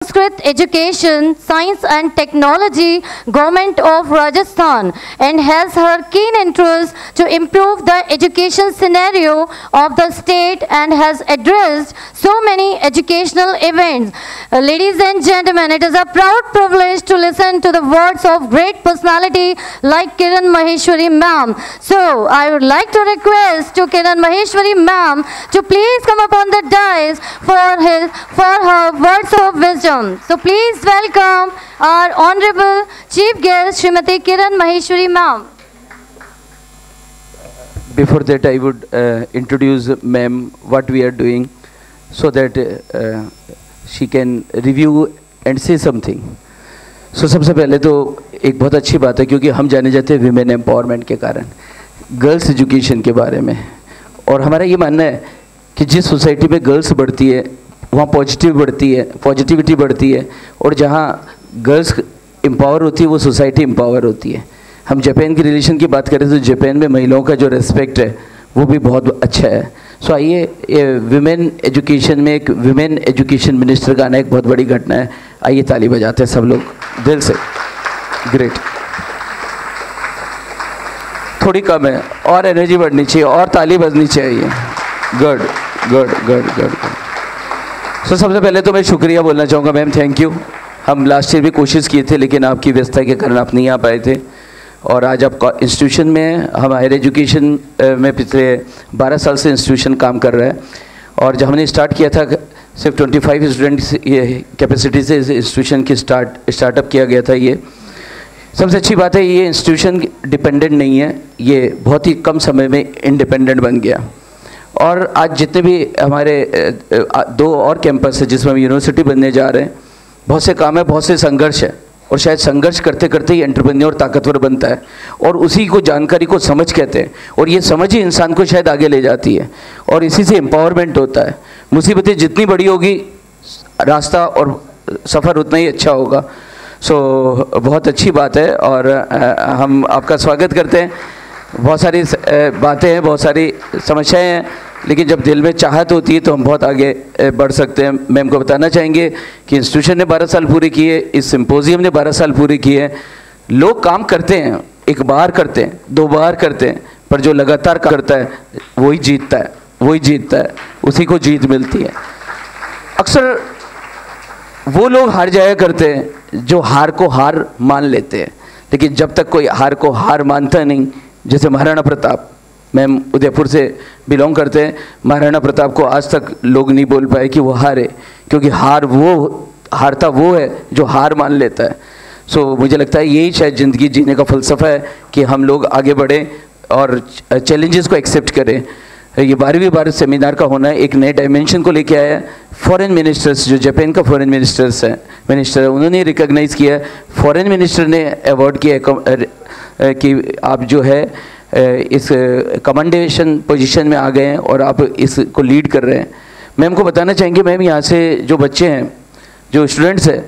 Sanskrit Education, Science and Technology, Government of Rajasthan, and has her keen interest to improve the education scenario of the state and has addressed so many educational events. Ladies and gentlemen, it is a proud privilege to listen to the words of great personality like Kiran Maheshwari ma'am. So, I would like to request to Kiran Maheshwari ma'am to please come upon the dais for her words of wisdom. So, please welcome our Honorable Chief Guest, Srimati Kiran Maheshwari ma'am. Before that, I would introduce ma'am what we are doing so that she can review and say something. So सबसे पहले तो एक बहुत अच्छी बात है क्योंकि हम जाने जाते हैं विमेन एम्पावरमेंट के कारण, गर्ल्स एजुकेशन के बारे में, और हमारा ये मानना है कि जिस सोसाइटी में गर्ल्स बढ़ती है वहाँ पॉजिटिविटी बढ़ती है, और जहाँ गर्ल्स एम्पावर होती है वो सोसाइटी एम्पावर होती है। हम जापान की रिलेशन की बात करें तो जापान में महिलाओं का जो रेस्पेक्ट है वो भी बहुत अच्छा है। सो आइए, विमेन एजुकेशन में एक विमेन एजुकेशन मिनिस्टर का आना एक बहुत बड़ी घटना है। आइए ताली बजाते हैं सब लोग दिल से। ग्रेट, थोड़ी कम है और एनर्जी बढ़नी चाहिए और ताली बजनी चाहिए। Good good good good. So सबसे पहले तो मैं शुक्रिया बोलना चाहूँगा मैम, थैंक यू। हम लास्ट ईयर भी कोशिश किए थे लेकिन आपकी व्यस्तता के कारण आप नहीं आ पाए थे, और आज आप इंस्टीट्यूशन में, हम हायर एजुकेशन में पिछले 12 साल से इंस्टीट्यूशन काम कर रहा है, और जब हमने स्टार्ट किया था सिर्फ 25 स्टूडेंट्स कैपेसिटी से इस इंस्टीट्यूशन की स्टार्टअप किया गया था। ये सबसे अच्छी बात है, ये इंस्टीट्यूशन डिपेंडेंट नहीं है, ये बहुत ही कम समय में इंडिपेंडेंट बन गया। और आज जितने भी हमारे 2 और कैंपस है जिसमें हम यूनिवर्सिटी बनने जा रहे हैं, बहुत से काम है, बहुत से संघर्ष है, और शायद संघर्ष करते करते ही एंटरप्रेन्योर ताकतवर बनता है, और उसी को जानकारी को समझ कहते हैं, और ये समझ ही इंसान को शायद आगे ले जाती है, और इसी से एम्पावरमेंट होता है। मुसीबतें जितनी बड़ी होगी रास्ता और सफ़र उतना ही अच्छा होगा। सो बहुत अच्छी बात है, और हम आपका स्वागत करते हैं। बहुत सारी बातें हैं, बहुत सारी समस्याएं हैं, लेकिन जब दिल में चाहत होती है तो हम बहुत आगे बढ़ सकते हैं। मैम को बताना चाहेंगे कि इंस्टीट्यूशन ने 12 साल पूरे किए, इस सिंपोजियम ने 12 साल पूरे किए। लोग काम करते हैं, एक बार करते हैं, 2 बार करते हैं, पर जो लगातार करता है वही जीतता है, उसी को जीत मिलती है। अक्सर वो लोग हार जाया करते हैं जो हार को हार मान लेते हैं, लेकिन जब तक कोई हार को हार मानता नहीं, जैसे महाराणा प्रताप, मैम उदयपुर से बिलोंग करते हैं, महाराणा प्रताप को आज तक लोग नहीं बोल पाए कि वो हारे, क्योंकि हारता वो है जो हार मान लेता है। सो मुझे लगता है यही शायद ज़िंदगी जीने का फ़लसफ़ा है कि हम लोग आगे बढ़ें और चैलेंजेस को एक्सेप्ट करें। ये 12वीं भारत सेमिनार का होना एक नए डायमेंशन को लेके आया है। फॉरेन मिनिस्टर्स, जो जापान का फॉरेन मिनिस्टर है, उन्होंने रिकॉग्नाइज़ किया है, फॉरेन मिनिस्टर ने अवार्ड किया कि आप जो है इस कमांडेशन पोजीशन में आ गए हैं और आप इसको लीड कर रहे हैं। मैम को बताना चाहेंगे, मैम यहाँ से जो बच्चे हैं, जो स्टूडेंट्स हैं,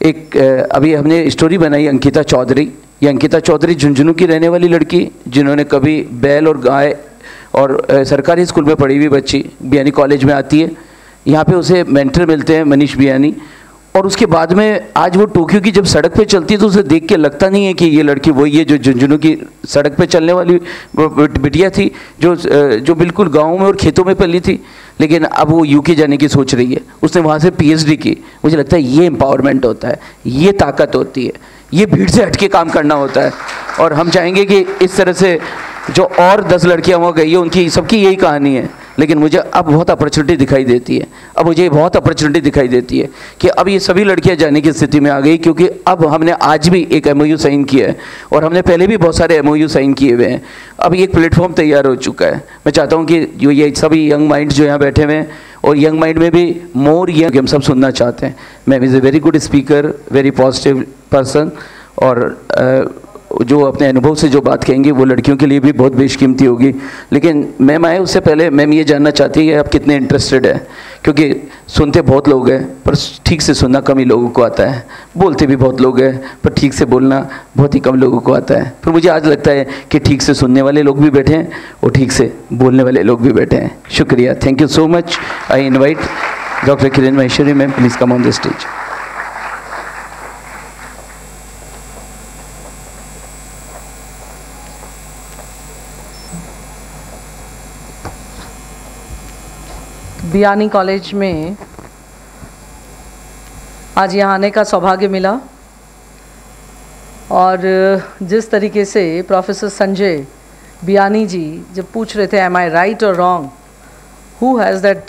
एक अभी हमने स्टोरी बनाई अंकिता चौधरी। ये अंकिता चौधरी झुंझुनू की रहने वाली लड़की, जिन्होंने कभी बैल और गाय और सरकारी स्कूल में पढ़ी हुई बच्ची, बियानी कॉलेज में आती है। यहाँ पे उसे मेंटर मिलते हैं मनीष बियानी, और उसके बाद में आज वो टोक्यो की जब सड़क पे चलती है तो उसे देख के लगता नहीं है कि ये लड़की वही है जो झुंझुनू की सड़क पे चलने वाली बिटिया थी, जो बिल्कुल गाँव में और खेतों में पली थी, लेकिन अब वो यूके जाने की सोच रही है। उसने वहाँ से PhD की। मुझे लगता है ये एम्पावरमेंट होता है, ये ताकत होती है, ये भीड़ से हट के काम करना होता है। और हम चाहेंगे कि इस तरह से जो और 10 लड़कियाँ वहाँ गई है, उनकी सबकी यही कहानी है, लेकिन मुझे अब बहुत अपॉर्चुनिटी दिखाई देती है, कि अब ये सभी लड़कियां जाने की स्थिति में आ गई, क्योंकि अब हमने आज भी एक MOU साइन किया है, और हमने पहले भी बहुत सारे MOU साइन किए हुए हैं। अब एक प्लेटफॉर्म तैयार हो चुका है। मैं चाहता हूं कि जो ये सभी यंग माइंड्स जो यहाँ बैठे हुए हैं, और यंग माइंड में भी मोर यंग, हम सब सुनना चाहते हैं। Ma'am is a very good speaker, very positive person, और जो अपने अनुभव से जो बात कहेंगे वो लड़कियों के लिए भी बहुत बेशकीमती होगी। लेकिन मैम आए उससे पहले मैम ये जानना चाहती है आप कितने इंटरेस्टेड है, क्योंकि सुनते बहुत लोग हैं पर ठीक से सुनना कम ही लोगों को आता है, बोलते भी बहुत लोग हैं पर ठीक से बोलना बहुत ही कम लोगों को आता है। पर मुझे आज लगता है कि ठीक से सुनने वाले लोग भी बैठे हैं और ठीक से बोलने वाले लोग भी बैठे हैं। शुक्रिया, thank you so much. I invite doctor Kiran Maheshwari ma'am, please come on the stage. Biyani college में आज यहाँ आने का सौभाग्य मिला और जिस तरीके से प्रोफेसर संजय बियानी जी जब पूछ रहे थे एम आई राइट और wrong, who has that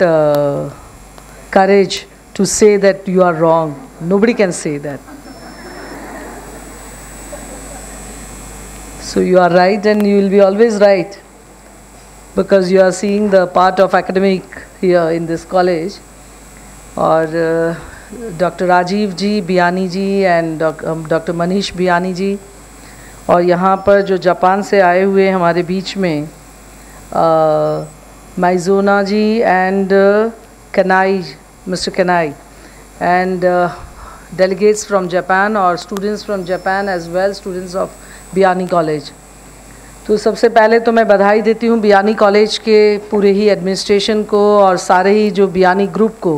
courage to say that you are wrong? Nobody can say that. So you are right and you will be always right because you are seeing the part of academic here in this college. और doctor Rajiv ji Biyani ji and doctor Manish Biyani ji और यहाँ पर जो Japan से आए हुए हमारे बीच में माइजोना ji and Kanai, mister Kanai and delegates from Japan और students from Japan as well, students of Biyani college. तो सबसे पहले तो मैं बधाई देती हूँ बियानी कॉलेज के पूरे ही एडमिनिस्ट्रेशन को और सारे ही जो बियानी ग्रुप को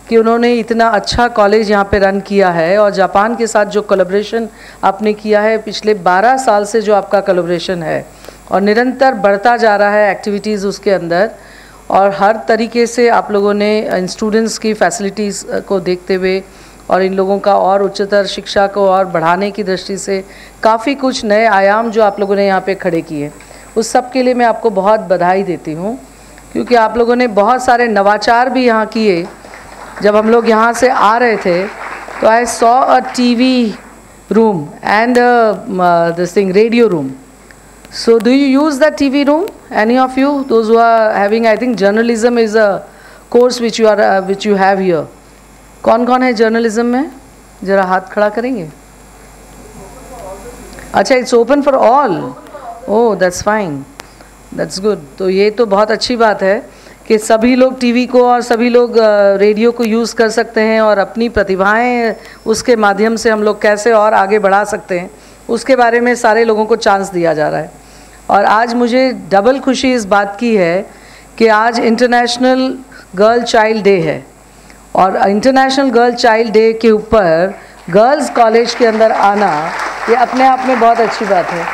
कि उन्होंने इतना अच्छा कॉलेज यहाँ पे रन किया है. और जापान के साथ जो कोलैबोरेशन आपने किया है पिछले 12 साल से जो आपका कोलैबोरेशन है और निरंतर बढ़ता जा रहा है एक्टिविटीज़ उसके अंदर, और हर तरीके से आप लोगों ने इन स्टूडेंट्स की फैसिलिटीज़ को देखते हुए और इन लोगों का और उच्चतर शिक्षा को और बढ़ाने की दृष्टि से काफ़ी कुछ नए आयाम जो आप लोगों ने यहाँ पे खड़े किए, उस सब के लिए मैं आपको बहुत बधाई देती हूँ. क्योंकि आप लोगों ने बहुत सारे नवाचार भी यहाँ किए. जब हम लोग यहाँ से आ रहे थे तो I saw a TV room and this thing radio room. So do you use that TV room? Any of you? Those who are having, I think journalism is a course which you have here. कौन कौन है journalism में? ज़रा हाथ खड़ा करेंगे. अच्छा, it's open for all. Oh that's fine, that's good. तो ये तो बहुत अच्छी बात है कि सभी लोग टीवी को और सभी लोग रेडियो को यूज़ कर सकते हैं और अपनी प्रतिभाएं उसके माध्यम से हम लोग कैसे और आगे बढ़ा सकते हैं उसके बारे में सारे लोगों को चांस दिया जा रहा है. और आज मुझे डबल खुशी इस बात की है कि आज इंटरनेशनल गर्ल चाइल्ड डे है और इंटरनेशनल गर्ल चाइल्ड डे के ऊपर गर्ल्स कॉलेज के अंदर आना ये अपने आप में बहुत अच्छी बात है.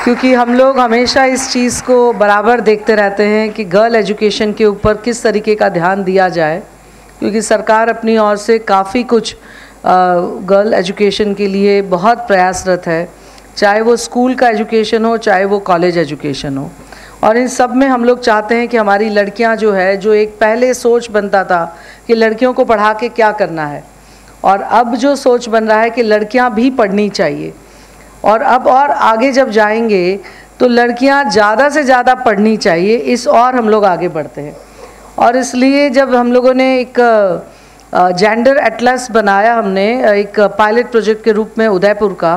क्योंकि हम लोग हमेशा इस चीज़ को बराबर देखते रहते हैं कि गर्ल एजुकेशन के ऊपर किस तरीके का ध्यान दिया जाए, क्योंकि सरकार अपनी ओर से काफ़ी कुछ गर्ल एजुकेशन के लिए बहुत प्रयासरत है, चाहे वो स्कूल का एजुकेशन हो चाहे वो कॉलेज एजुकेशन हो. और इन सब में हम लोग चाहते हैं कि हमारी लड़कियां जो है, जो एक पहले सोच बनता था कि लड़कियों को पढ़ा के क्या करना है, और अब जो सोच बन रहा है कि लड़कियां भी पढ़नी चाहिए. और अब और आगे जब जाएंगे तो लड़कियां ज़्यादा से ज़्यादा पढ़नी चाहिए, इस और हम लोग आगे बढ़ते हैं. और इसलिए जब हम लोगों ने एक जेंडर एटलस बनाया, हमने एक पायलट प्रोजेक्ट के रूप में उदयपुर का,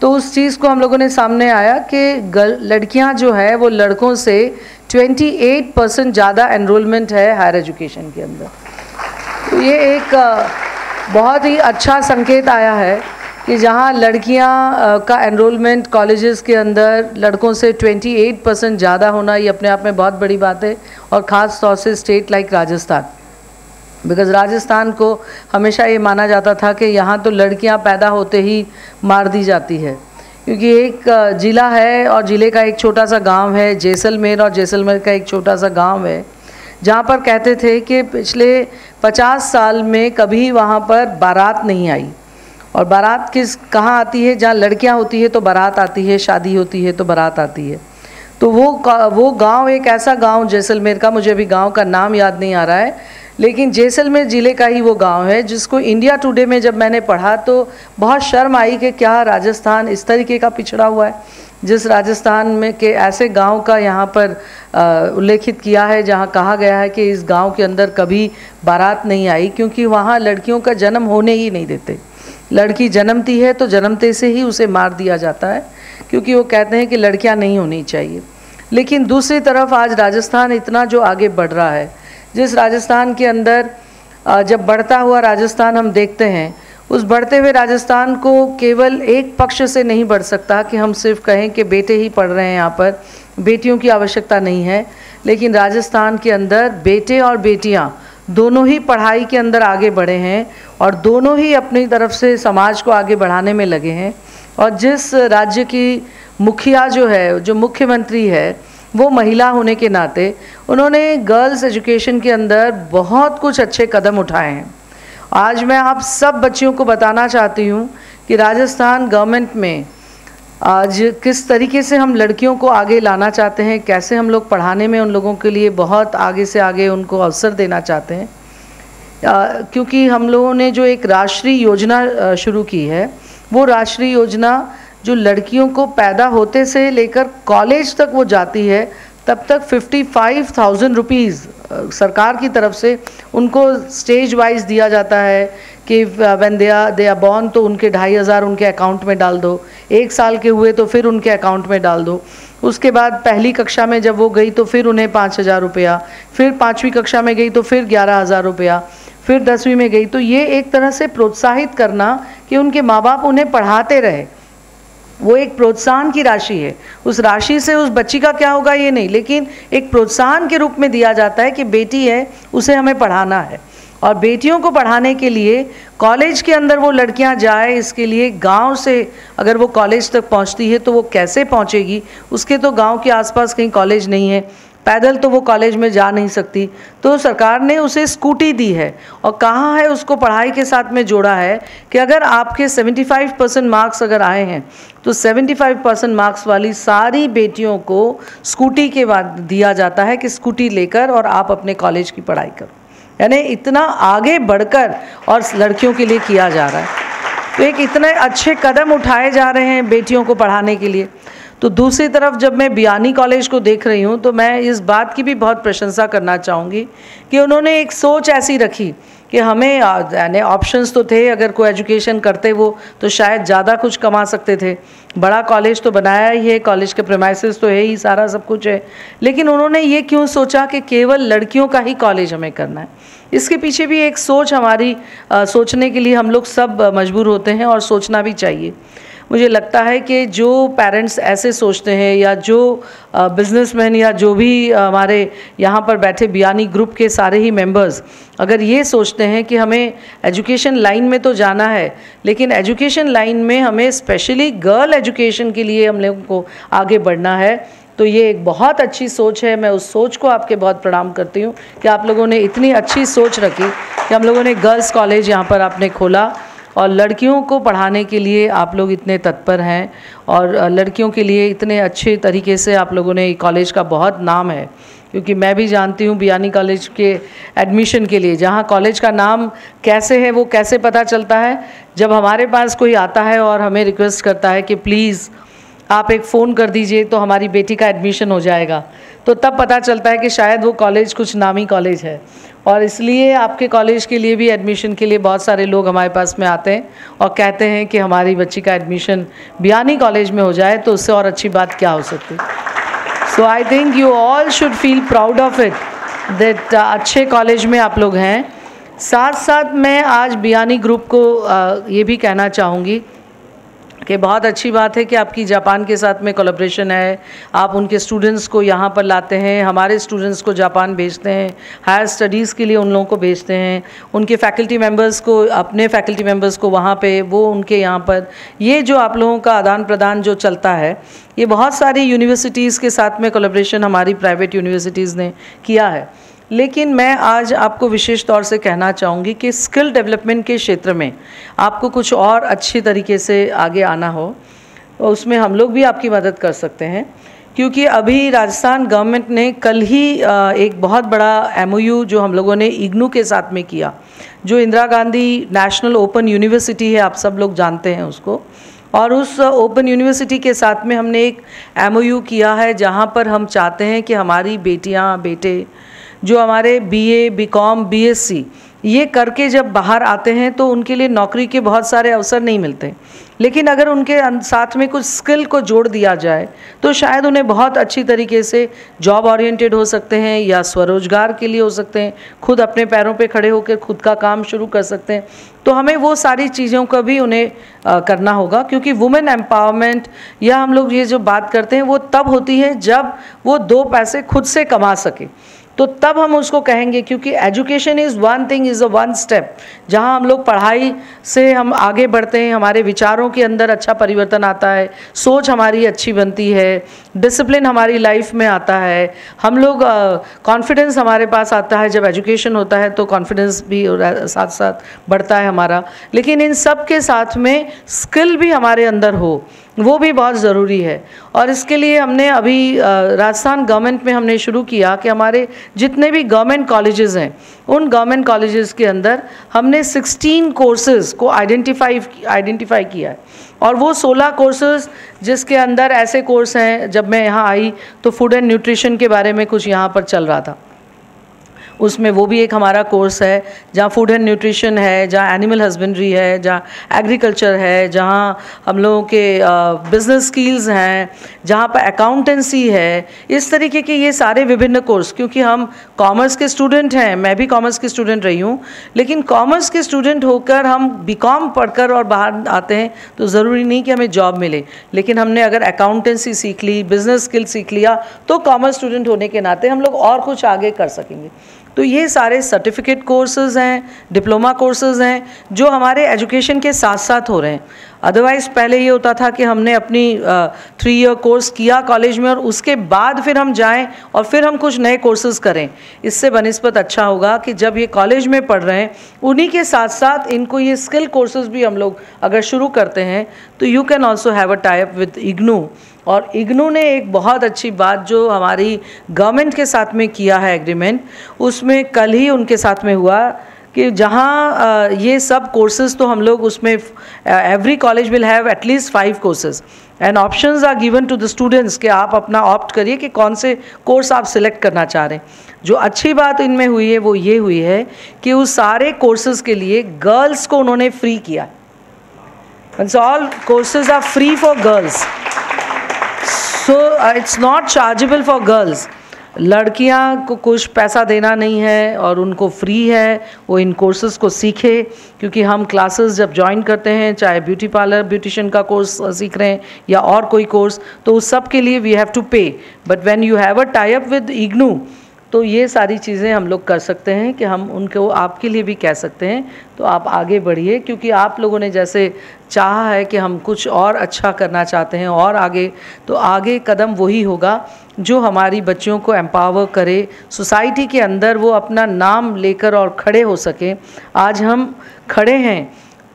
तो उस चीज़ को हम लोगों ने सामने आया कि लड़कियां जो है वो लड़कों से 28% ज़्यादा एनरोलमेंट है हायर एजुकेशन के अंदर. तो ये एक बहुत ही अच्छा संकेत आया है कि जहां लड़कियां का एनरोलमेंट कॉलेजेस के अंदर लड़कों से 28% ज़्यादा होना, ये अपने आप में बहुत बड़ी बात है. और ख़ास तौर से state like Rajasthan, because Rajasthan को हमेशा ये माना जाता था कि यहाँ तो लड़कियाँ पैदा होते ही मार दी जाती है. क्योंकि एक ज़िला है और ज़िले का एक छोटा सा गांव है जैसलमेर, और जैसलमेर का एक छोटा सा गांव है जहाँ पर कहते थे कि पिछले 50 साल में कभी वहाँ पर बारात नहीं आई. और बारात कहाँ आती है? जहाँ लड़कियाँ होती है तो बारात आती है, शादी होती है तो बारात आती है. तो वो गांव एक ऐसा गांव जैसलमेर का, मुझे अभी गांव का नाम याद नहीं आ रहा है, लेकिन जैसलमेर ज़िले का ही वो गांव है जिसको इंडिया टुडे में जब मैंने पढ़ा तो बहुत शर्म आई कि क्या राजस्थान इस तरीके का पिछड़ा हुआ है. जिस राजस्थान में के ऐसे गांव का यहाँ पर उल्लेखित किया है जहाँ कहा गया है कि इस गांव के अंदर कभी बारात नहीं आई, क्योंकि वहाँ लड़कियों का जन्म होने ही नहीं देते. लड़की जन्मती है तो जन्मते से ही उसे मार दिया जाता है, क्योंकि वो कहते हैं कि लड़कियाँ नहीं होनी चाहिए. लेकिन दूसरी तरफ आज राजस्थान इतना जो आगे बढ़ रहा है, जिस राजस्थान के अंदर जब बढ़ता हुआ राजस्थान हम देखते हैं, उस बढ़ते हुए राजस्थान को केवल एक पक्ष से नहीं बढ़ सकता कि हम सिर्फ कहें कि बेटे ही पढ़ रहे हैं, यहाँ पर बेटियों की आवश्यकता नहीं है. लेकिन राजस्थान के अंदर बेटे और बेटियाँ दोनों ही पढ़ाई के अंदर आगे बढ़े हैं और दोनों ही अपनी तरफ से समाज को आगे बढ़ाने में लगे हैं. और जिस राज्य की मुखिया जो है, जो मुख्यमंत्री है, वो महिला होने के नाते उन्होंने गर्ल्स एजुकेशन के अंदर बहुत कुछ अच्छे कदम उठाए हैं। आज मैं आप सब बच्चियों को बताना चाहती हूँ कि राजस्थान गवर्नमेंट में आज किस तरीके से हम लड़कियों को आगे लाना चाहते हैं, कैसे हम लोग पढ़ाने में उन लोगों के लिए बहुत आगे से आगे उनको अवसर देना चाहते हैं। क्योंकि हम लोगों ने जो एक राष्ट्रीय योजना शुरू की है, वो राष्ट्रीय योजना जो लड़कियों को पैदा होते से लेकर कॉलेज तक वो जाती है, तब तक 55,000 रुपीज़ सरकार की तरफ से उनको स्टेज वाइज दिया जाता है कि व्हेन दे आर बॉर्न तो उनके 2,500 उनके अकाउंट में डाल दो, 1 साल के हुए तो फिर उनके अकाउंट में डाल दो, उसके बाद पहली कक्षा में जब वो गई तो फिर उन्हें 5,000 रुपया, फिर 5वीं कक्षा में गई तो फिर 11,000 रुपया, फिर 10वीं में गई। तो ये एक तरह से प्रोत्साहित करना कि उनके माँ बाप उन्हें पढ़ाते रहे, वो एक प्रोत्साहन की राशि है। उस राशि से उस बच्ची का क्या होगा ये नहीं, लेकिन एक प्रोत्साहन के रूप में दिया जाता है कि बेटी है उसे हमें पढ़ाना है। और बेटियों को पढ़ाने के लिए कॉलेज के अंदर वो लड़कियां जाए, इसके लिए गांव से अगर वो कॉलेज तक पहुंचती है तो वो कैसे पहुंचेगी, उसके तो गांव के आसपास कहीं कॉलेज नहीं है, पैदल तो वो कॉलेज में जा नहीं सकती। तो सरकार ने उसे स्कूटी दी है और कहाँ है उसको पढ़ाई के साथ में जोड़ा है कि अगर आपके 75% मार्क्स अगर आए हैं तो 75% मार्क्स वाली सारी बेटियों को स्कूटी के बाद दिया जाता है कि स्कूटी लेकर और आप अपने कॉलेज की पढ़ाई करो। यानी इतना आगे बढ़कर और लड़कियों के लिए किया जा रहा है। तो एक इतने अच्छे कदम उठाए जा रहे हैं बेटियों को पढ़ाने के लिए। तो दूसरी तरफ जब मैं बियानी कॉलेज को देख रही हूँ तो मैं इस बात की भी बहुत प्रशंसा करना चाहूँगी कि उन्होंने एक सोच ऐसी रखी कि हमें यानी ऑप्शंस तो थे, अगर कोई एजुकेशन करते वो तो शायद ज़्यादा कुछ कमा सकते थे। बड़ा कॉलेज तो बनाया ही है, कॉलेज के प्रीमाइसेस तो है ही, सारा सब कुछ है, लेकिन उन्होंने ये क्यों सोचा कि केवल लड़कियों का ही कॉलेज हमें करना है। इसके पीछे भी एक सोच हमारी सोचने के लिए हम लोग सब मजबूर होते हैं और सोचना भी चाहिए। मुझे लगता है कि जो पेरेंट्स ऐसे सोचते हैं या जो बिजनेसमैन या जो भी हमारे यहाँ पर बैठे बियानी ग्रुप के सारे ही मेंबर्स अगर ये सोचते हैं कि हमें एजुकेशन लाइन में तो जाना है, लेकिन एजुकेशन लाइन में हमें स्पेशली गर्ल एजुकेशन के लिए हम लोगों को आगे बढ़ना है, तो ये एक बहुत अच्छी सोच है। मैं उस सोच को आपके बहुत प्रणाम करती हूँ कि आप लोगों ने इतनी अच्छी सोच रखी कि हम लोगों ने गर्ल्स कॉलेज यहाँ पर आपने खोला और लड़कियों को पढ़ाने के लिए आप लोग इतने तत्पर हैं और लड़कियों के लिए इतने अच्छे तरीके से आप लोगों ने कॉलेज का बहुत नाम है। क्योंकि मैं भी जानती हूँ बियानी कॉलेज के एडमिशन के लिए जहाँ कॉलेज का नाम कैसे है वो कैसे पता चलता है, जब हमारे पास कोई आता है और हमें रिक्वेस्ट करता है कि प्लीज़ आप एक फ़ोन कर दीजिए तो हमारी बेटी का एडमिशन हो जाएगा, तो तब पता चलता है कि शायद वो कॉलेज कुछ नामी कॉलेज है। और इसलिए आपके कॉलेज के लिए भी एडमिशन के लिए बहुत सारे लोग हमारे पास में आते हैं और कहते हैं कि हमारी बच्ची का एडमिशन बियानी कॉलेज में हो जाए, तो उससे और अच्छी बात क्या हो सकती। So I think you all should feel proud of it that अच्छे कॉलेज में आप लोग हैं। साथ साथ मैं आज बियानी ग्रुप को ये भी कहना चाहूँगी कि बहुत अच्छी बात है कि आपकी जापान के साथ में कोलैबोरेशन है, आप उनके स्टूडेंट्स को यहाँ पर लाते हैं, हमारे स्टूडेंट्स को जापान भेजते हैं, हायर स्टडीज़ के लिए उन लोगों को भेजते हैं, उनके फैकल्टी मेंबर्स को, अपने फैकल्टी मेंबर्स को वहाँ पे, वो उनके यहाँ पर, ये जो आप लोगों का आदान प्रदान जो चलता है, ये बहुत सारी यूनिवर्सिटीज़ के साथ में कोलैबोरेशन हमारी प्राइवेट यूनिवर्सिटीज़ ने किया है। लेकिन मैं आज आपको विशेष तौर से कहना चाहूँगी कि स्किल डेवलपमेंट के क्षेत्र में आपको कुछ और अच्छी तरीके से आगे आना हो, तो उसमें हम लोग भी आपकी मदद कर सकते हैं। क्योंकि अभी राजस्थान गवर्नमेंट ने कल ही एक बहुत बड़ा MOU जो हम लोगों ने इग्नू के साथ में किया, जो Indira Gandhi national open university है, आप सब लोग जानते हैं उसको, और उस ओपन यूनिवर्सिटी के साथ में हमने एक MOU किया है जहाँ पर हम चाहते हैं कि हमारी बेटियाँ बेटे जो हमारे BA BCom BSc ये करके जब बाहर आते हैं तो उनके लिए नौकरी के बहुत सारे अवसर नहीं मिलते, लेकिन अगर उनके साथ में कुछ स्किल को जोड़ दिया जाए तो शायद उन्हें बहुत अच्छी तरीके से जॉब ओरिएंटेड हो सकते हैं या स्वरोजगार के लिए हो सकते हैं, खुद अपने पैरों पे खड़े होकर खुद का काम शुरू कर सकते हैं। तो हमें वो सारी चीज़ों का भी उन्हें करना होगा, क्योंकि वुमेन एम्पावरमेंट या हम लोग ये जो बात करते हैं वो तब होती है जब वो 2 पैसे खुद से कमा सके। तो तब हम उसको कहेंगे, क्योंकि education is one thing, is a one step, जहाँ हम लोग पढ़ाई से हम आगे बढ़ते हैं, हमारे विचारों के अंदर अच्छा परिवर्तन आता है, सोच हमारी अच्छी बनती है, डिसिप्लिन हमारी लाइफ में आता है, हम लोग कॉन्फिडेंस हमारे पास आता है। जब एजुकेशन होता है तो कॉन्फिडेंस भी साथ साथ बढ़ता है हमारा। लेकिन इन सब के साथ में स्किल भी हमारे अंदर हो, वो भी बहुत ज़रूरी है। और इसके लिए हमने अभी राजस्थान गवर्नमेंट में हमने शुरू किया कि हमारे जितने भी गवर्नमेंट कॉलेजेस हैं, उन गवर्नमेंट कॉलेजेस के अंदर हमने 16 कोर्सेज़ को आइडेंटिफाई किया है। और वो 16 कोर्सेज़ जिसके अंदर ऐसे कोर्स हैं, जब मैं यहाँ आई तो फूड एंड न्यूट्रिशन के बारे में कुछ यहाँ पर चल रहा था, उसमें वो भी एक हमारा कोर्स है जहाँ फूड एंड न्यूट्रिशन है, जहाँ एनिमल हस्बेंड्री है, जहाँ एग्रीकल्चर है, जहाँ हम लोगों के बिजनेस स्किल्स हैं, जहाँ पर अकाउंटेंसी है। इस तरीके के ये सारे विभिन्न कोर्स, क्योंकि हम कॉमर्स के स्टूडेंट हैं, मैं भी कॉमर्स की स्टूडेंट रही हूँ, लेकिन कॉमर्स के स्टूडेंट होकर हम बीकॉम पढ़कर और बाहर आते हैं तो ज़रूरी नहीं कि हमें जॉब मिले। लेकिन हमने अगर अकाउंटेंसी सीख ली, बिजनेस स्किल सीख लिया, तो कॉमर्स स्टूडेंट होने के नाते हम लोग और कुछ आगे कर सकेंगे। तो ये सारे सर्टिफिकेट कोर्सेज़ हैं, डिप्लोमा कोर्सेज़ हैं, जो हमारे एजुकेशन के साथ साथ हो रहे हैं। अदरवाइज़ पहले ये होता था कि हमने अपनी 3 ईयर कोर्स किया कॉलेज में और उसके बाद फिर हम जाएं और फिर हम कुछ नए कोर्सेज़ करें। इससे बनिस्बत अच्छा होगा कि जब ये कॉलेज में पढ़ रहे हैं, उन्हीं के साथ साथ इनको ये स्किल कोर्सेज़ भी हम लोग अगर शुरू करते हैं तो you can also have a tie up with IGNOU. और इग्नू ने एक बहुत अच्छी बात जो हमारी गवर्नमेंट के साथ में किया है एग्रीमेंट, उसमें कल ही उनके साथ में हुआ कि जहाँ ये सब कोर्सेज़ तो हम लोग उसमें every college will have at least 5 courses and options are given to the students कि आप अपना ऑप्ट करिए कि कौन से कोर्स आप सिलेक्ट करना चाह रहे हैं। जो अच्छी बात इनमें हुई है वो ये हुई है कि उस सारे कोर्सेज़ के लिए गर्ल्स को उन्होंने फ्री किया। Means all courses are free for girls, so it's not chargeable for girls. लड़कियां को कुछ पैसा देना नहीं है और उनको फ्री है, वो इन कोर्सेज़ को सीखे। क्योंकि हम क्लासेस जब ज्वाइन करते हैं, चाहे ब्यूटी पार्लर ब्यूटिशियन का कोर्स सीख रहे हैं या और कोई कोर्स, तो उस सब के लिए वी हैव टू पे। But when you have a tie up with IGNOU, तो ये सारी चीज़ें हम लोग कर सकते हैं कि हम उनको आपके लिए भी कह सकते हैं तो आप आगे बढ़िए। क्योंकि आप लोगों ने जैसे चाहा है कि हम कुछ और अच्छा करना चाहते हैं और आगे, तो आगे कदम वही होगा जो हमारी बच्चियों को एम्पावर करे, सोसाइटी के अंदर वो अपना नाम लेकर और खड़े हो सके। आज हम खड़े हैं,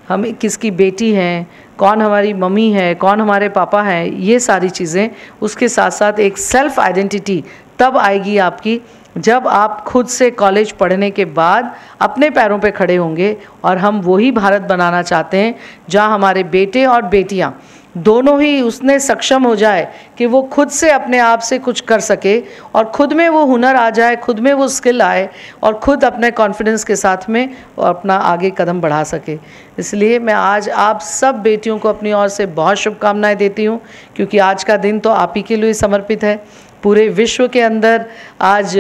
हम किसकी बेटी हैं, कौन हमारी मम्मी है, कौन हमारे पापा हैं, ये सारी चीज़ें, उसके साथ साथ एक सेल्फ आइडेंटिटी तब आएगी आपकी जब आप खुद से कॉलेज पढ़ने के बाद अपने पैरों पे खड़े होंगे। और हम वही भारत बनाना चाहते हैं जहां हमारे बेटे और बेटियां दोनों ही उसने सक्षम हो जाए कि वो खुद से अपने आप से कुछ कर सके और खुद में वो हुनर आ जाए, खुद में वो स्किल आए और खुद अपने कॉन्फिडेंस के साथ में अपना आगे कदम बढ़ा सके। इसलिए मैं आज आप सब बेटियों को अपनी ओर से बहुत शुभकामनाएं देती हूँ, क्योंकि आज का दिन तो आप ही के लिए समर्पित है। पूरे विश्व के अंदर आज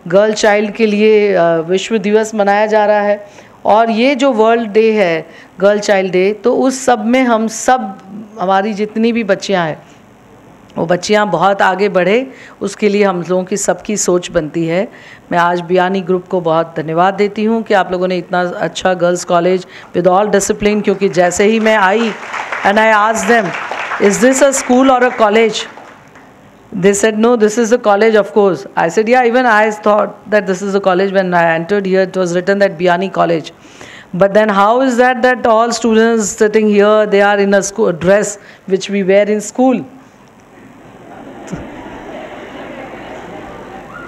गर्ल चाइल्ड के लिए विश्व दिवस मनाया जा रहा है। और ये जो वर्ल्ड डे है, गर्ल चाइल्ड डे, तो उस सब में हम सब, हमारी जितनी भी बच्चियां हैं, वो बच्चियां बहुत आगे बढ़े, उसके लिए हम लोगों की सबकी सोच बनती है। मैं आज बियानी ग्रुप को बहुत धन्यवाद देती हूँ कि आप लोगों ने इतना अच्छा girls college with all discipline, क्योंकि जैसे ही मैं I and I asked them, is this a school और a college? They said, no, this is a college, of course. I said, yeah, even I thought that this is a college. When I entered here, it was written that Biani College. But then how is that all students sitting here, they are in a school dress which we wear in school?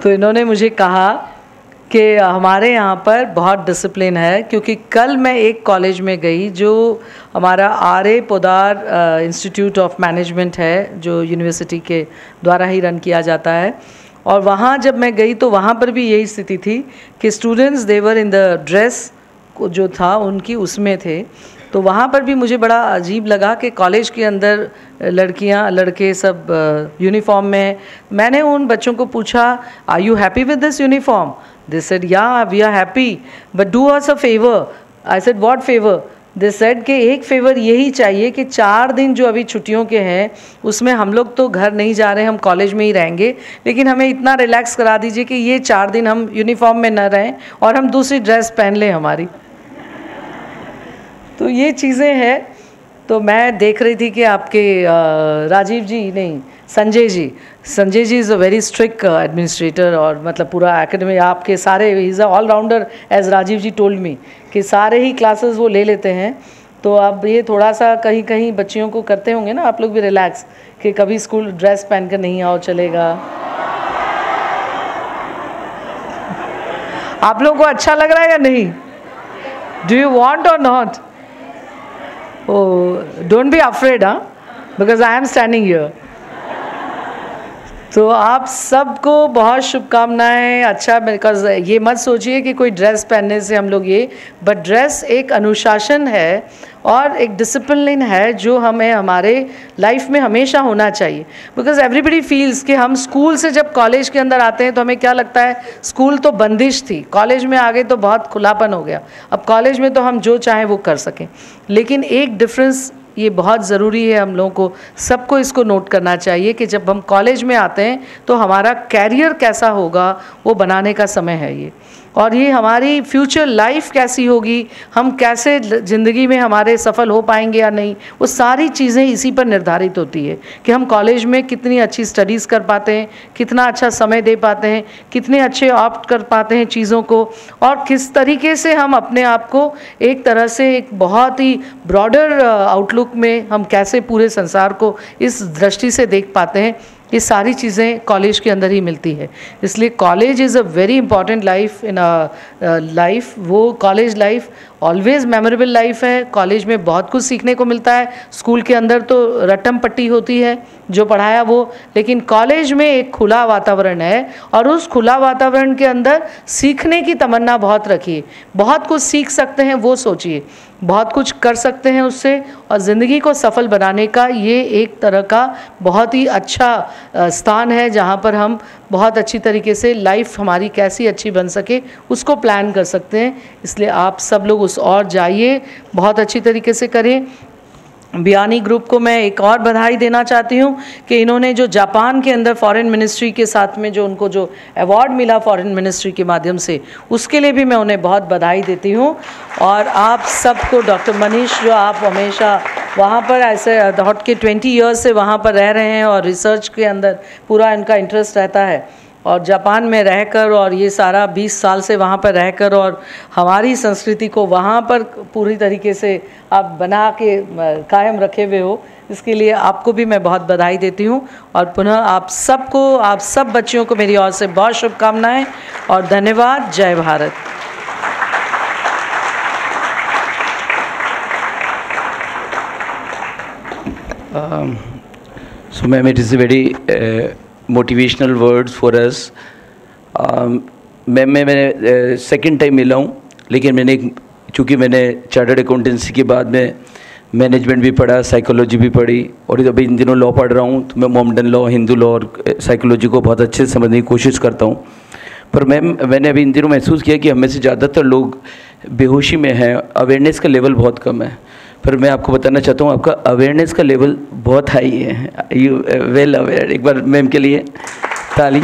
तो इन्होंने मुझे कहा कि हमारे यहाँ पर बहुत discipline है। क्योंकि कल मैं एक कॉलेज में गई जो हमारा R A. Podar institute of management है, जो यूनिवर्सिटी के द्वारा ही रन किया जाता है। और वहाँ जब मैं गई तो वहाँ पर भी यही स्थिति थी कि students they were in the dress जो था उनकी उसमें थे। तो वहाँ पर भी मुझे बड़ा अजीब लगा कि कॉलेज के अंदर लड़कियाँ लड़के सब यूनिफॉर्म में। मैंने उन बच्चों को पूछा, are you happy with this uniform? They said, yeah, we are happy, but do us a favor. I said, what favor? They said कि एक फेवर यही चाहिए कि 4 दिन जो अभी छुट्टियों के हैं उसमें हम लोग तो घर नहीं जा रहे, हम कॉलेज में ही रहेंगे, लेकिन हमें इतना रिलैक्स करा दीजिए कि ये 4 दिन हम यूनिफॉर्म में न रहें और हम दूसरी ड्रेस पहन लें हमारी। तो ये चीज़ें हैं। तो मैं देख रही थी कि आपके राजीव जी नहीं Sanjay ji is a very strict administrator, और मतलब पूरा एकेडमी आपके सारे, ही is a allrounder as Rajiv ji told me कि सारे ही क्लासेस वो ले लेते हैं। तो अब ये थोड़ा सा कहीं कहीं बच्चियों को करते होंगे ना आप लोग भी रिलैक्स कि कभी स्कूल ड्रेस पहन कर नहीं आओ चलेगा। आप लोगों को अच्छा लग रहा है या नहीं? डू यू वांट और not? Oh, don't be afraid, because I am standing here. तो आप सबको बहुत शुभकामनाएं। अच्छा, बिकॉज ये मत सोचिए कि कोई ड्रेस पहनने से हम लोग ये, बट ड्रेस एक अनुशासन है और एक डिसिप्लिन है जो हमें हमारे लाइफ में हमेशा होना चाहिए। बिकॉज एवरीबडी फील्स कि हम स्कूल से जब कॉलेज के अंदर आते हैं तो हमें क्या लगता है, स्कूल तो बंदिश थी, कॉलेज में आ गए तो बहुत खुलापन हो गया, अब कॉलेज में तो हम जो चाहें वो कर सकें। लेकिन एक डिफरेंस ये बहुत ज़रूरी है, हम लोगों को सबको इसको नोट करना चाहिए कि जब हम कॉलेज में आते हैं तो हमारा कैरियर कैसा होगा वो बनाने का समय है ये, और ये हमारी फ्यूचर लाइफ कैसी होगी, हम कैसे ज़िंदगी में हमारे सफल हो पाएंगे या नहीं, वो सारी चीज़ें इसी पर निर्धारित होती है कि हम कॉलेज में कितनी अच्छी स्टडीज़ कर पाते हैं, कितना अच्छा समय दे पाते हैं, कितने अच्छे ऑप्ट कर पाते हैं चीज़ों को, और किस तरीके से हम अपने आप को एक तरह से एक बहुत ही ब्रॉडर आउटलुक में हम कैसे पूरे संसार को इस दृष्टि से देख पाते हैं। ये सारी चीज़ें कॉलेज के अंदर ही मिलती है। इसलिए college is a very important life in life. वो college life always memorable life है। कॉलेज में बहुत कुछ सीखने को मिलता है। स्कूल के अंदर तो रटम पट्टी होती है जो पढ़ाया वो, लेकिन कॉलेज में एक खुला वातावरण है और उस खुला वातावरण के अंदर सीखने की तमन्ना बहुत रखिए। बहुत कुछ सीख सकते हैं वो सोचिए, बहुत कुछ कर सकते हैं उससे, और ज़िंदगी को सफल बनाने का ये एक तरह का बहुत ही अच्छा स्थान है जहाँ पर हम बहुत अच्छी तरीके से लाइफ हमारी कैसी अच्छी बन सके उसको प्लान कर सकते हैं। इसलिए आप सब लोग उस और जाइए, बहुत अच्छी तरीके से करें। बियानी ग्रुप को मैं एक और बधाई देना चाहती हूँ कि इन्होंने जो जापान के अंदर फॉरेन मिनिस्ट्री के साथ में जो उनको जो अवार्ड मिला फॉरेन मिनिस्ट्री के माध्यम से, उसके लिए भी मैं उन्हें बहुत बधाई देती हूँ। और आप सबको, डॉक्टर मनीष जो आप हमेशा वहाँ पर ऐसे हॉट के 20 ईयर्स से वहाँ पर रह रहे हैं और रिसर्च के अंदर पूरा इनका इंटरेस्ट रहता है, और जापान में रहकर और ये सारा 20 साल से वहाँ पर रहकर और हमारी संस्कृति को वहाँ पर पूरी तरीके से आप बना के कायम रखे हुए हो, इसके लिए आपको भी मैं बहुत बधाई देती हूँ। और पुनः आप सबको, आप सब बच्चियों को मेरी ओर से बहुत शुभकामनाएं और धन्यवाद। जय Bharat. So ma'am, it is a very motivational words for us. Ma'am मैंने सेकंड टाइम मिला हूँ, लेकिन चूँकि मैंने चार्टर्ड अकाउंटेंसी के बाद में मैनेजमेंट भी पढ़ा, साइकोलॉजी भी पढ़ी, और अभी इन दिनों लॉ पढ़ रहा हूँ, तो मैं मोहम्मदन लॉ, हिंदू लॉ और साइकोलॉजी को बहुत अच्छे से समझने की कोशिश करता हूँ। पर मैम मैंने अभी इन दिनों महसूस किया कि हमें से ज़्यादातर लोग बेहोशी में हैं, अवेयरनेस का लेवल बहुत कम है। पर मैं आपको बताना चाहता हूँ आपका अवेयरनेस का लेवल बहुत हाई है, यू वेल अवेयर। एक बार मैम के लिए ताली।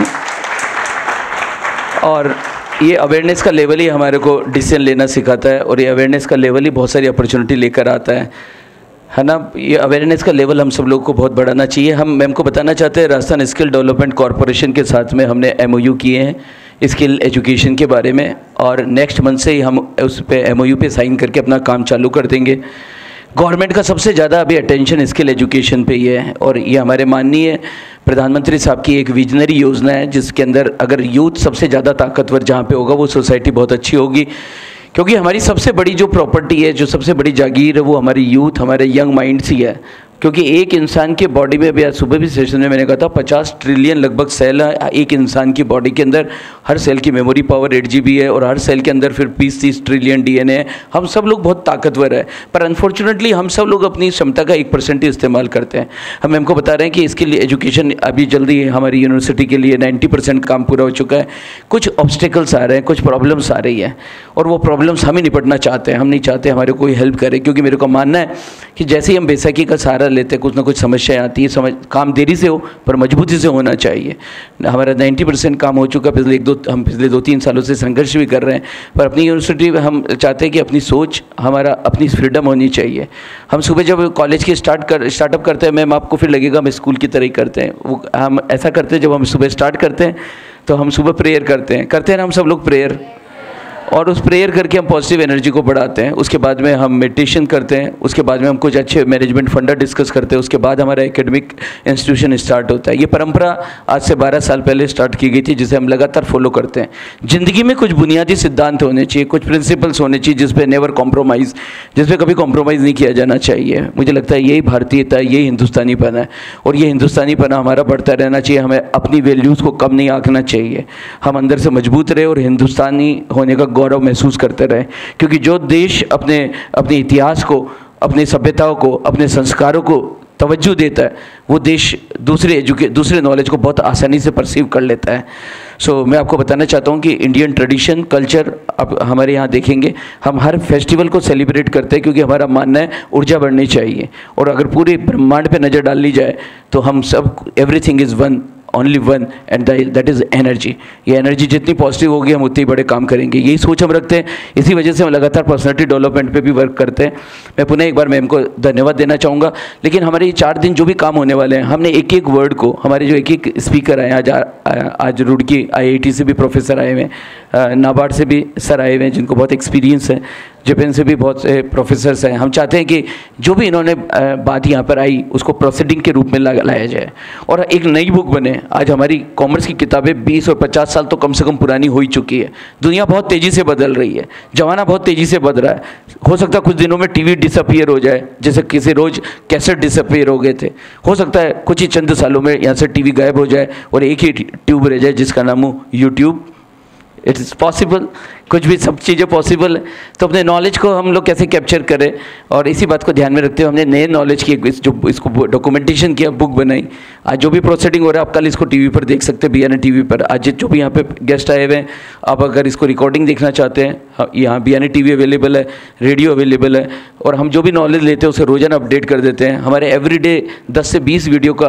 और ये अवेयरनेस का लेवल ही हमारे को डिसीजन लेना सिखाता है, और ये अवेयरनेस का लेवल ही बहुत सारी अपॉर्चुनिटी लेकर आता है ना। ये अवेयरनेस का लेवल हम सब लोगों को बहुत बढ़ाना चाहिए। हम मैम को बताना चाहते हैं राजस्थान स्किल डेवलपमेंट कॉरपोरेशन के साथ में हमने MOU किए हैं स्किल एजुकेशन के बारे में, और नेक्स्ट मंथ से ही हम उस पे MOU पे साइन करके अपना काम चालू कर देंगे। गवर्नमेंट का सबसे ज़्यादा अभी अटेंशन स्किल एजुकेशन पे ही है, और ये हमारे माननीय प्रधानमंत्री साहब की एक विजनरी योजना है जिसके अंदर अगर यूथ सबसे ज़्यादा ताकतवर जहाँ पे होगा वो सोसाइटी बहुत अच्छी होगी। क्योंकि हमारी सबसे बड़ी जो प्रॉपर्टी है, जो सबसे बड़ी जागीर है, वो हमारी यूथ, हमारे यंग माइंड्स ही है। क्योंकि एक इंसान की बॉडी में, अभी आज सुबह भी सेशन में मैंने कहा था, 50 ट्रिलियन लगभग सेल है एक इंसान की बॉडी के अंदर। हर सेल की मेमोरी पावर 8 GB है और हर सेल के अंदर फिर 20-30 ट्रिलियन DNA है। हम सब लोग बहुत ताकतवर है, पर अनफॉर्चुनेटली हम सब लोग अपनी क्षमता का 1% ही इस्तेमाल करते हैं। हम हमको बता रहे हैं कि इसके लिए एजुकेशन अभी जल्दी हमारी यूनिवर्सिटी के लिए 90% काम पूरा हो चुका है। कुछ ऑब्स्टिकल्स आ रहे हैं, कुछ प्रॉब्लम्स आ रही है, और वो प्रॉब्लम्स हम ही निपटना चाहते हैं। हम नहीं चाहते हमारे कोई हेल्प करे, क्योंकि मेरे को मानना है कि जैसे ही हम बैसाखी का सहारा लेते हैं, कुछ ना कुछ समस्याएं आती है। काम देरी से हो पर मजबूती से होना चाहिए। हमारा 90% काम हो चुका, हम पिछले 2-3 सालों से संघर्ष भी कर रहे हैं, पर अपनी यूनिवर्सिटी में हम चाहते हैं कि अपनी सोच, हमारा अपनी फ्रीडम होनी चाहिए। हम सुबह जब कॉलेज की स्टार्टअप करते हैं, मैम आपको फिर लगेगा हम स्कूल की तरह ही करते हैं। वो हम ऐसा करते हैं, जब हम सुबह स्टार्ट करते हैं तो हम सुबह प्रेयर करते हैं ना हम सब लोग प्रेयर, और उस प्रेयर करके हम पॉजिटिव एनर्जी को बढ़ाते हैं। उसके बाद में हम मेडिटेशन करते हैं, उसके बाद में हम कुछ अच्छे मैनेजमेंट फंडा डिस्कस करते हैं, उसके बाद हमारा एकेडमिक इंस्टीट्यूशन स्टार्ट होता है। ये परंपरा आज से 12 साल पहले स्टार्ट की गई थी, जिसे हम लगातार फॉलो करते हैं। ज़िंदगी में कुछ बुनियादी सिद्धांत होने चाहिए, कुछ प्रिंसिपल्स होने चाहिए, जिस पे नेवर कॉम्प्रोमाइज़, जिस पे कभी कॉम्प्रोमाइज़ नहीं किया जाना चाहिए। मुझे लगता है यही भारतीयता है, यही हिंदुस्तानीपन है, और ये हिंदुस्तानीपन हमारा बढ़ता रहना चाहिए। हमें अपनी वैल्यूज़ को कम नहीं आंकना चाहिए। हम अंदर से मजबूत रहे और हिंदुस्तानी होने का गौरव महसूस करते रहे, क्योंकि जो देश अपने इतिहास को, अपनी सभ्यताओं को, अपने संस्कारों को तवज्जो देता है, वो देश दूसरे नॉलेज को बहुत आसानी से परसीव कर लेता है। सो मैं आपको बताना चाहता हूँ कि इंडियन ट्रेडिशन कल्चर, अब हमारे यहाँ देखेंगे हम हर फेस्टिवल को सेलिब्रेट करते हैं, क्योंकि हमारा मानना है ऊर्जा बढ़नी चाहिए। और अगर पूरे ब्रह्मांड पे नज़र डाल ली जाए तो हम सब, everything is one, only one, and that is energy. ये एनर्जी जितनी पॉजिटिव होगी, हम उतनी बड़े काम करेंगे। यही सोच हम रखते हैं, इसी वजह से हम लगातार पर्सनैलिटी डेवलपमेंट पे भी वर्क करते हैं। मैं पुनः एक बार मैम को धन्यवाद देना चाहूँगा। लेकिन हमारे ये 4 दिन जो भी काम होने वाले हैं, हमने एक एक वर्ड को, हमारे जो एक स्पीकर आए आज रुड़की IIT से भी प्रोफेसर आए हुए हैं, नाबार्ड से भी सर आए हुए हैं जिनको बहुत एक्सपीरियंस है, जापान से भी बहुत से प्रोफेसर्स हैं। हम चाहते हैं कि जो भी इन्होंने बात यहाँ पर आई उसको प्रोसीडिंग के रूप में लाया जाए और एक नई बुक बने। आज हमारी कॉमर्स की किताबें 20 और 50 साल तो कम से कम पुरानी हो ही चुकी है। दुनिया बहुत तेज़ी से बदल रही है, ज़माना बहुत तेज़ी से बदल रहा है। हो सकता है कुछ दिनों में टीवी डिसअपियर हो जाए, जैसे किसी रोज़ कैसेट डिसअपियर हो गए थे। हो सकता है कुछ ही चंद सालों में यहाँ से टीवी गायब हो जाए और एक ही ट्यूब रह जाए जिसका नाम हो यूट्यूब। इट इज़ पॉसिबल, कुछ भी, सब चीज़ें पॉसिबल है। तो अपने नॉलेज को हम लोग कैसे कैप्चर करें, और इसी बात को ध्यान में रखते हुए हमने नए नॉलेज की इसको डॉक्यूमेंटेशन किया, बुक बनाई। आज जो भी प्रोसीडिंग हो रहा है, आप कल इसको टीवी पर देख सकते हैं, BNA TV पर। आज जो भी यहाँ पे गेस्ट आए हुए हैं, आप अगर इसको रिकॉर्डिंग देखना चाहते हैं, यहाँ BNA TV अवेलेबल है, रेडियो अवेलेबल है, और हम जो भी नॉलेज लेते हैं उसे रोज़ाना अपडेट कर देते हैं। हमारे एवरीडे 10 से 20 वीडियो का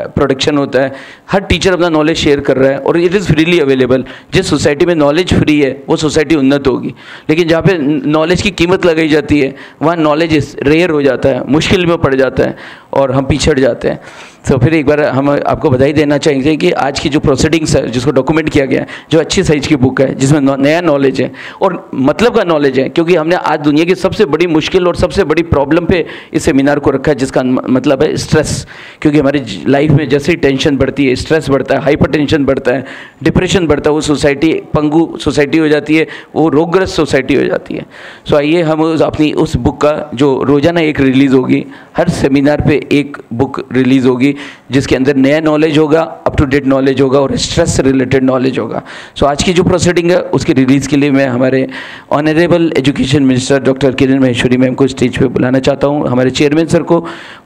प्रोडक्शन होता है। हर टीचर अपना नॉलेज शेयर कर रहा है और इट इज़ फ्रीली अवेलेबल। जिस सोसाइटी में नॉलेज फ्री है वो सोसाइटी उन्नत होगी, लेकिन जहाँ पे नॉलेज की कीमत लगाई जाती है वहाँ नॉलेज रेयर हो जाता है, मुश्किल में पड़ जाता है और हम पिछड़ जाते हैं। तो फिर एक बार हम आपको बधाई देना चाहेंगे कि आज की जो प्रोसीडिंग्स है, जिसको डॉक्यूमेंट किया गया है, जो अच्छी साइज की बुक है, जिसमें नया नॉलेज है और मतलब का नॉलेज है, क्योंकि हमने आज दुनिया की सबसे बड़ी मुश्किल और सबसे बड़ी प्रॉब्लम पे इस सेमिनार को रखा है, जिसका मतलब है स्ट्रेस। क्योंकि हमारी लाइफ में जैसे ही टेंशन बढ़ती है, स्ट्रेस बढ़ता है, हाइपर टेंशन बढ़ता है, डिप्रेशन बढ़ता है, वो सोसाइटी पंगु सोसाइटी हो जाती है, वो रोगग्रस्त सोसाइटी हो जाती है। सो आइए हम अपनी उस बुक का, जो रोज़ाना एक रिलीज़ होगी, हर सेमिनार पे एक बुक रिलीज़ होगी, जिसके अंदर नया नॉलेज होगा, अप टू डेट नॉलेज होगा और स्ट्रेस से रिलेटेड नॉलेज होगा। सो आज की जो प्रोसीडिंग है उसकी रिलीज़ के लिए मैं हमारे honourable education minister doctor Kiran Maheshwari ma'am को स्टेज पे बुलाना चाहता हूँ, हमारे चेयरमैन सर को,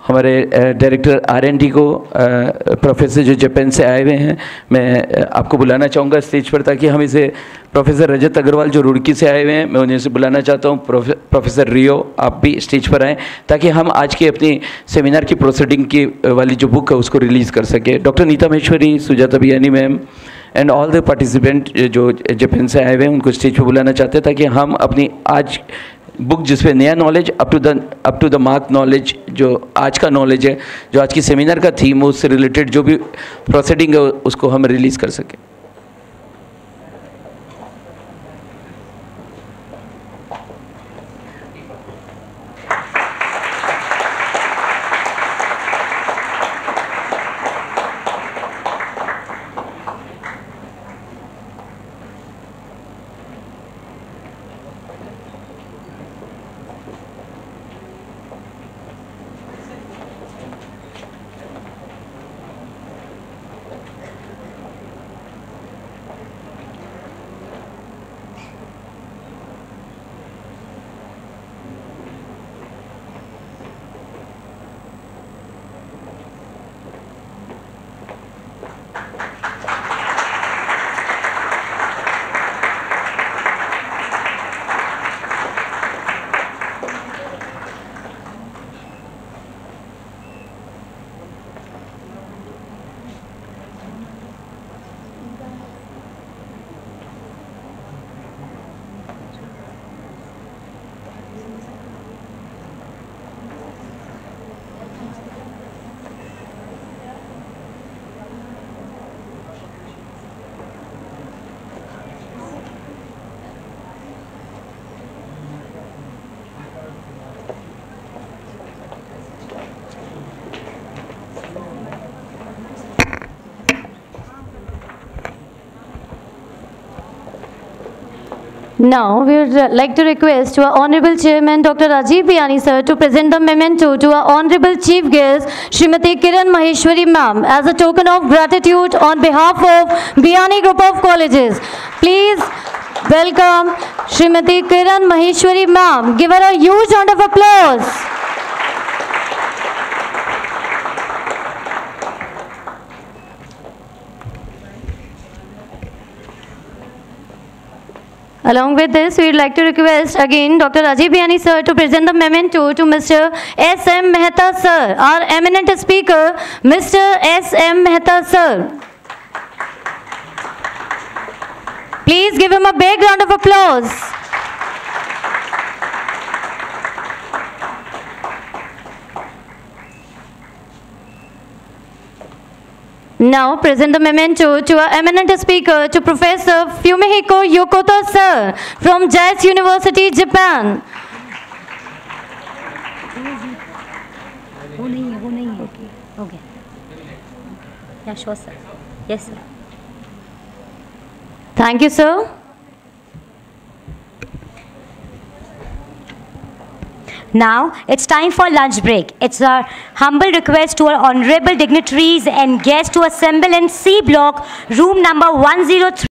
हमारे डायरेक्टर R&D को, प्रोफेसर जो जापान से आए हुए हैं, मैं आपको बुलाना चाहूँगा स्टेज पर, ताकि हम इसे, प्रोफेसर रजत अग्रवाल जो रुड़की से आए हुए हैं, मैं उन्हें से बुलाना चाहता हूँ। प्रोफेसर रियो, आप भी स्टेज पर आएँ, ताकि हम आज की अपनी सेमिनार की प्रोसीडिंग की वाली जो बुक है उसको रिलीज़ कर सके। Doctor Neeta Maheshwari, Sujata Biyani ma'am and all the participant जो जापान से आए हुए हैं, उनको स्टेज पर बुलाना चाहते हैं, ताकि हम अपनी आज बुक, जिसपे नया knowledge, up to the mark knowledge, जो आज का नॉलेज है, जो आज की सेमिनार का थीम है, उससे रिलेटेड जो भी प्रोसीडिंग है उसको हम रिलीज़ कर सकें। Now, we would like to request to our Honorable Chairman Dr. Rajiv Biyani sir to present the memento to our Honorable Chief Guest Srimati Kiran Maheshwari ma'am as a token of gratitude on behalf of Biyani Group of Colleges. Please welcome Srimati Kiran Maheshwari ma'am. Give her a huge round of applause. Along with this, we would like to request again Dr. Rajiv Biyani sir to present the memento to Mr. S.M. Mehta sir, our eminent speaker, Mr. S.M. Mehta sir. Please give him a big round of applause. Now present the memento to our eminent speaker, to Professor Fumihiko Yokota sir from JAIS University, Japan. Okay. Yeah, sure, sir. Yes, sir. Thank you, sir. Now, it's time for lunch break. It's our humble request to our honorable dignitaries and guests to assemble in C block, room number 103.